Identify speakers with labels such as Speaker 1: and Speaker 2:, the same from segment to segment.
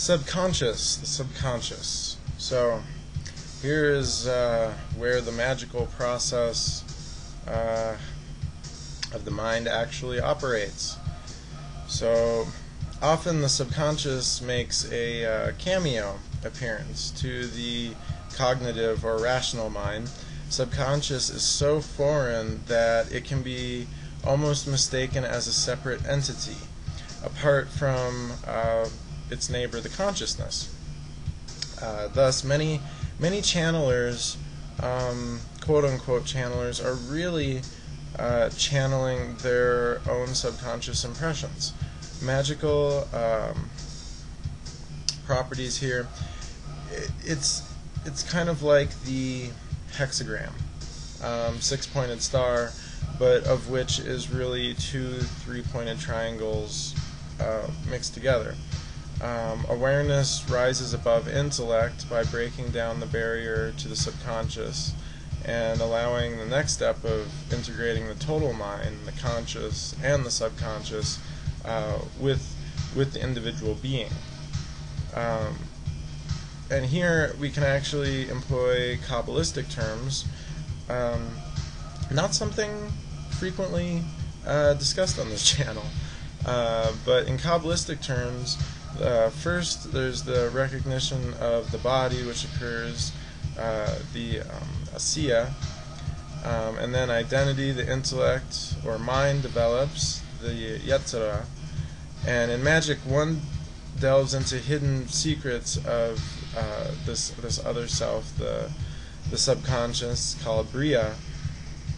Speaker 1: Subconscious, the subconscious. So here is where the magical process of the mind actually operates. So often the subconscious makes a cameo appearance to the cognitive or rational mind. Subconscious is so foreign that it can be almost mistaken as a separate entity, apart from its neighbor, the consciousness. Thus, many channelers, quote-unquote channelers, are really channeling their own subconscious impressions. Magical properties here, it's kind of like the hexagram, six-pointed star, but of which is really two three-pointed triangles mixed together. Awareness rises above intellect by breaking down the barrier to the subconscious and allowing the next step of integrating the total mind, the conscious and the subconscious, with the individual being. And here we can actually employ Kabbalistic terms, not something frequently discussed on this channel, but in Kabbalistic terms, first there's the recognition of the body, which occurs, the asiya, and then identity, the intellect or mind develops, the yetzirah, and in magic one delves into hidden secrets of this other self, the subconscious, called Bria,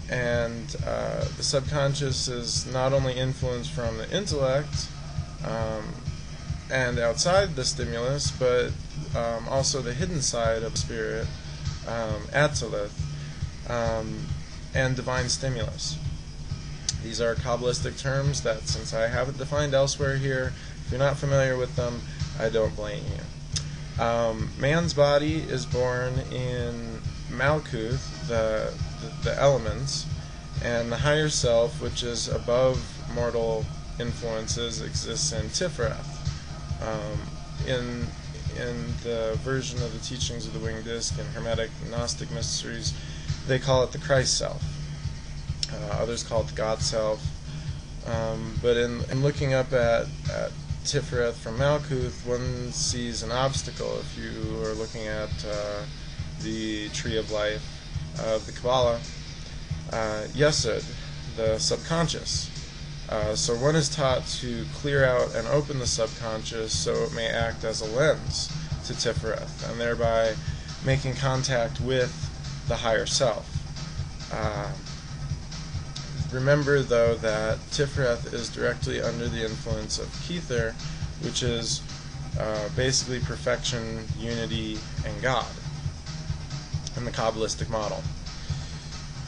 Speaker 1: and the subconscious is not only influenced from the intellect and outside the stimulus, but also the hidden side of spirit, Atzilith, and divine stimulus. These are Kabbalistic terms that, since I haven't defined elsewhere here, if you're not familiar with them, I don't blame you. Man's body is born in Malkuth, the elements, and the higher self, which is above mortal influences, exists in Tiferet. In the version of the teachings of the winged disc and Hermetic Gnostic mysteries, they call it the Christ self. Others call it the God self. But in looking up at Tiferet from Malkuth, one sees an obstacle if you are looking at the Tree of Life of the Kabbalah. Yesod, the subconscious. So one is taught to clear out and open the subconscious so it may act as a lens to Tiferet, and thereby making contact with the higher self. Remember, though, that Tiferet is directly under the influence of Kether, which is basically perfection, unity, and God in the Kabbalistic model.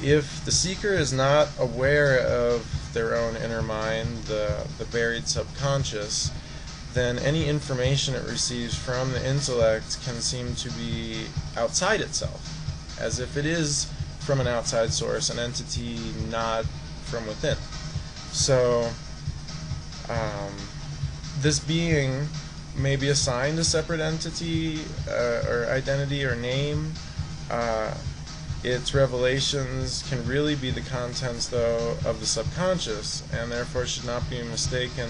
Speaker 1: If the seeker is not aware of their own inner mind, the buried subconscious, then any information it receives from the intellect can seem to be outside itself, as if it is from an outside source, an entity not from within. So this being may be assigned a separate entity or identity or name. Its revelations can really be the contents, though, of the subconscious, and therefore should not be mistaken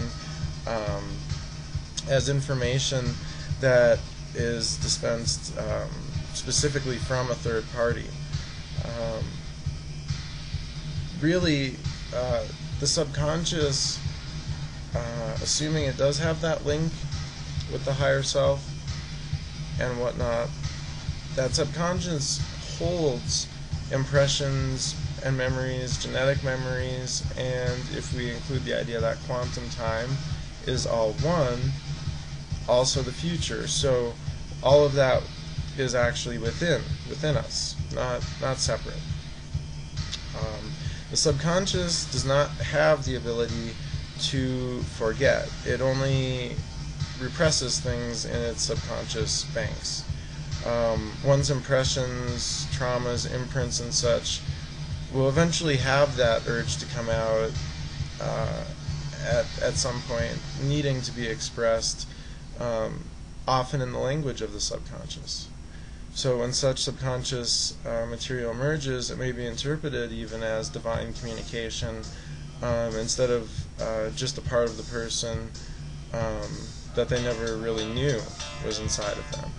Speaker 1: as information that is dispensed specifically from a third party. Really, the subconscious, assuming it does have that link with the higher self and whatnot, that subconscious holds impressions and memories, genetic memories, and if we include the idea that quantum time is all one, also the future. So all of that is actually within us, not separate. The subconscious does not have the ability to forget. It only represses things in its subconscious banks. One's impressions, traumas, imprints, and such will eventually have that urge to come out at some point, needing to be expressed often in the language of the subconscious. So when such subconscious material emerges, it may be interpreted even as divine communication, instead of just a part of the person that they never really knew was inside of them.